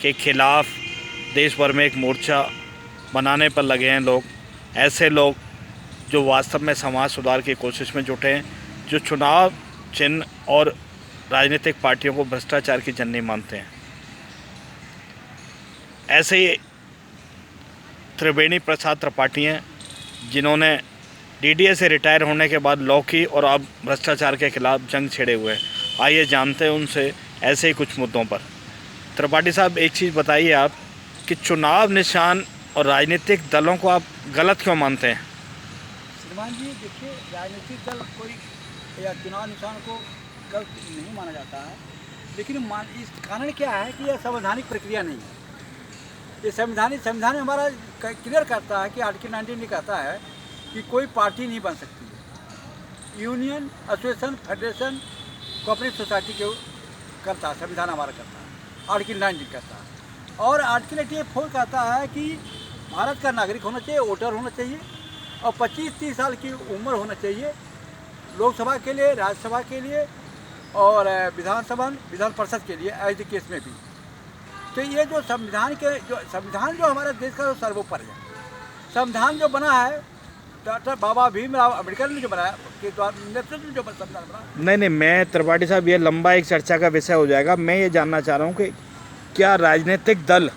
के खिलाफ़ देश भर में एक मोर्चा बनाने पर लगे हैं लोग। ऐसे लोग जो वास्तव में समाज सुधार की कोशिश में जुटे हैं, जो चुनाव चिन्ह और राजनीतिक पार्टियों को भ्रष्टाचार की जननी मानते हैं। ऐसे ही त्रिवेणी प्रसाद त्रिपाठी हैं, जिन्होंने डीडीए से रिटायर होने के बाद लॉ की और अब भ्रष्टाचार के खिलाफ जंग छेड़े हुए हैं। आइए जानते हैं उनसे ऐसे ही कुछ मुद्दों पर। त्रिपाठी साहब, एक चीज़ बताइए आप कि चुनाव निशान और राजनीतिक दलों को आप गलत क्यों मानते हैं? श्रीमान जी, देखिए, राजनीतिक दल कोई या चुनाव निशान को गलत नहीं माना जाता है, लेकिन इस कारण क्या है कि यह संवैधानिक प्रक्रिया नहीं है। ये संविधान हमारा क्लियर करता है कि आर्टिकल 19 कहता है कि कोई पार्टी नहीं बन सकती है। Union, association, federation, cooperative society के करता है, संविधान हमारा करता है, आर्टिकल 19 कहता है। और आर्टिकल 84 कहता है कि भारत का नागरिक होना चाहिए, वोटर होना चाहिए और 25-30 साल की उम्र होना चाहिए लोकसभा के लिए, राज्यसभा के लिए और विधान परिषद के लिए एज केस में भी। तो ये जो संविधान जो हमारे देश का सर्वोपरि है, संविधान जो बना है डॉक्टर बाबा भीमराव अम्बेडकर ने जो बनाया, के द्वारा नेतृत्व में जो संविधान बना। नहीं, मैं त्रिपाठी साहब, ये लंबा एक चर्चा का विषय हो जाएगा। मैं ये जानना चाह रहा हूँ कि क्या राजनीतिक दल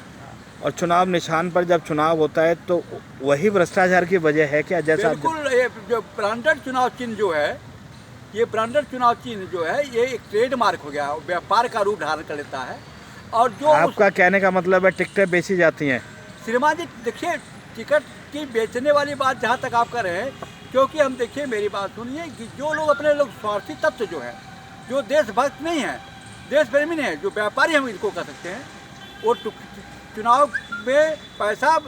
और चुनाव निशान पर जब चुनाव होता है तो वही भ्रष्टाचार की वजह है क्या? जैसा बिल्कुल, ये जो ब्रांडेड चुनाव चिन्ह जो है, ये ब्रांडेड चुनाव चिन्ह जो है, ये एक ट्रेडमार्क हो गया, व्यापार का रूप धारण कर लेता है। और जो आपका कहने का मतलब है टिकटें बेची जाती हैं? श्रीमान जी, देखिए, टिकट की बेचने वाली बात जहाँ तक आप कर रहे हैं, क्योंकि हम देखिए, मेरी बात सुनिए कि जो लोग अपने लोग स्वार्थी तत्व जो है, जो देशभक्त नहीं है, देश प्रेमी नहीं है, जो व्यापारी हम इनको कह सकते हैं, वो चुनाव में पैसा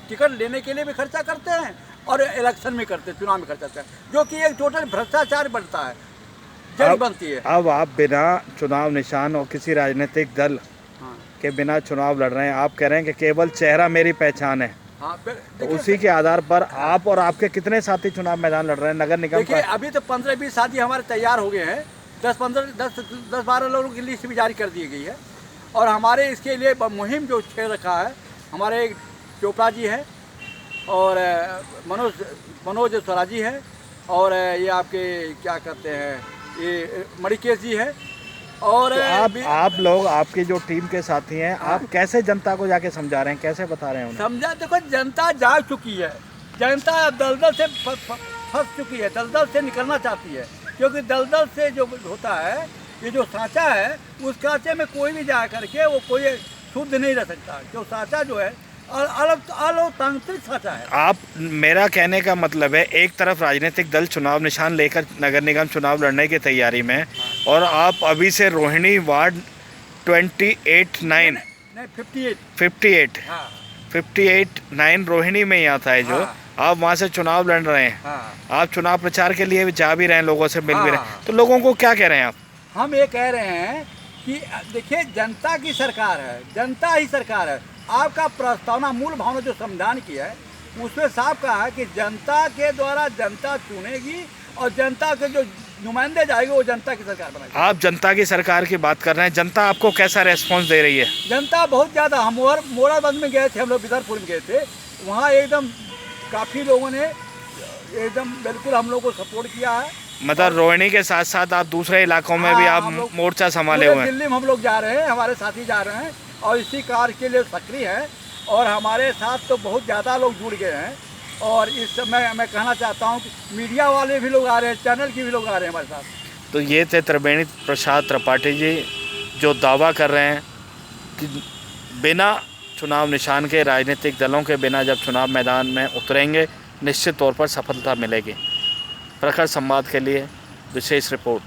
टिकट लेने के लिए भी खर्चा करते हैं और इलेक्शन में करते हैं, चुनाव में खर्चा करते हैं, जो कि एक टोटल भ्रष्टाचार बनता है, जंग बनती है। अब आप बिना चुनाव निशान और किसी राजनीतिक दल के बिना चुनाव लड़ रहे हैं। आप कह रहे हैं कि केवल चेहरा मेरी पहचान है। तो उसी के आधार पर आप और आपके कितने साथी चुनाव मैदान लड़ रहे हैं नगर निगम का? अभी तो 15-20 साथी हमारे तैयार हो गए हैं। 10-12 लोगों की लिस्ट भी जारी कर दी गई है और हमारे इसके लिए मुहिम जो छेड़ रखा है, हमारे एक चोपड़ा जी है और मनोज स्वराजी है और ये आपके क्या कहते हैं, ये मणिकेश जी है। और तो आप लोग, आपकी जो टीम के साथी हैं, आप कैसे जनता को जाके समझा रहे हैं, कैसे बता रहे हैं उन्हें? समझा, देखो, जनता जाग चुकी है, जनता अब दलदल से फंस चुकी है, दलदल से निकलना चाहती है, क्योंकि दलदल से जो होता है, ये जो सांचा है, उस सांचे में कोई भी जा करके वो कोई शुद्ध नहीं रह सकता। जो सांचा जो है अलोकतांत्रिक सांचा है। आप, मेरा कहने का मतलब है, एक तरफ राजनीतिक दल चुनाव निशान लेकर नगर निगम चुनाव लड़ने की तैयारी में और आप अभी से रोहिणी वार्ड 58 रोहिणी में ही आता है जो, आप वहाँ से चुनाव लड़ रहे हैं। आप चुनाव प्रचार के लिए जा भी रहे हैं, लोगों से मिल भी रहे हैं, तो लोगों को क्या कह रहे हैं आप? हम ये कह रहे हैं कि देखिए, जनता की सरकार है, जनता ही सरकार है। आपका प्रस्तावना, मूल भावना जो संविधान की है, उसमें साफ कहा है कि जनता के द्वारा जनता चुनेगी और जनता के जो नुमाइंदे जाएंगे वो जनता की सरकार बनाएगी। आप जनता की सरकार की बात कर रहे हैं, जनता आपको कैसा रेस्पॉन्स दे रही है? जनता बहुत ज़्यादा, हम मोराबंद में गए थे, हम लोग बिदरपुर में गए थे, वहाँ एकदम काफ़ी लोगों ने एकदम बिल्कुल हम लोग को सपोर्ट किया है। मतलब रोहिणी के साथ साथ आप दूसरे इलाकों में भी आप मोर्चा संभाले हुए हैं? दिल्ली में हम लोग जा रहे हैं, हमारे साथी जा रहे हैं और इसी कार्य के लिए सक्रिय हैं और हमारे साथ तो बहुत ज़्यादा लोग जुड़ गए हैं। और इस समय मैं कहना चाहता हूं कि मीडिया वाले भी लोग आ रहे हैं, चैनल के भी लोग आ रहे हैं हमारे साथ। तो ये थे त्रिवेणी प्रसाद त्रिपाठी जी, जो दावा कर रहे हैं कि बिना चुनाव निशान के, राजनीतिक दलों के बिना जब चुनाव मैदान में उतरेंगे, निश्चित तौर पर सफलता मिलेगी। प्रखर संवाद के लिए विशेष रिपोर्ट।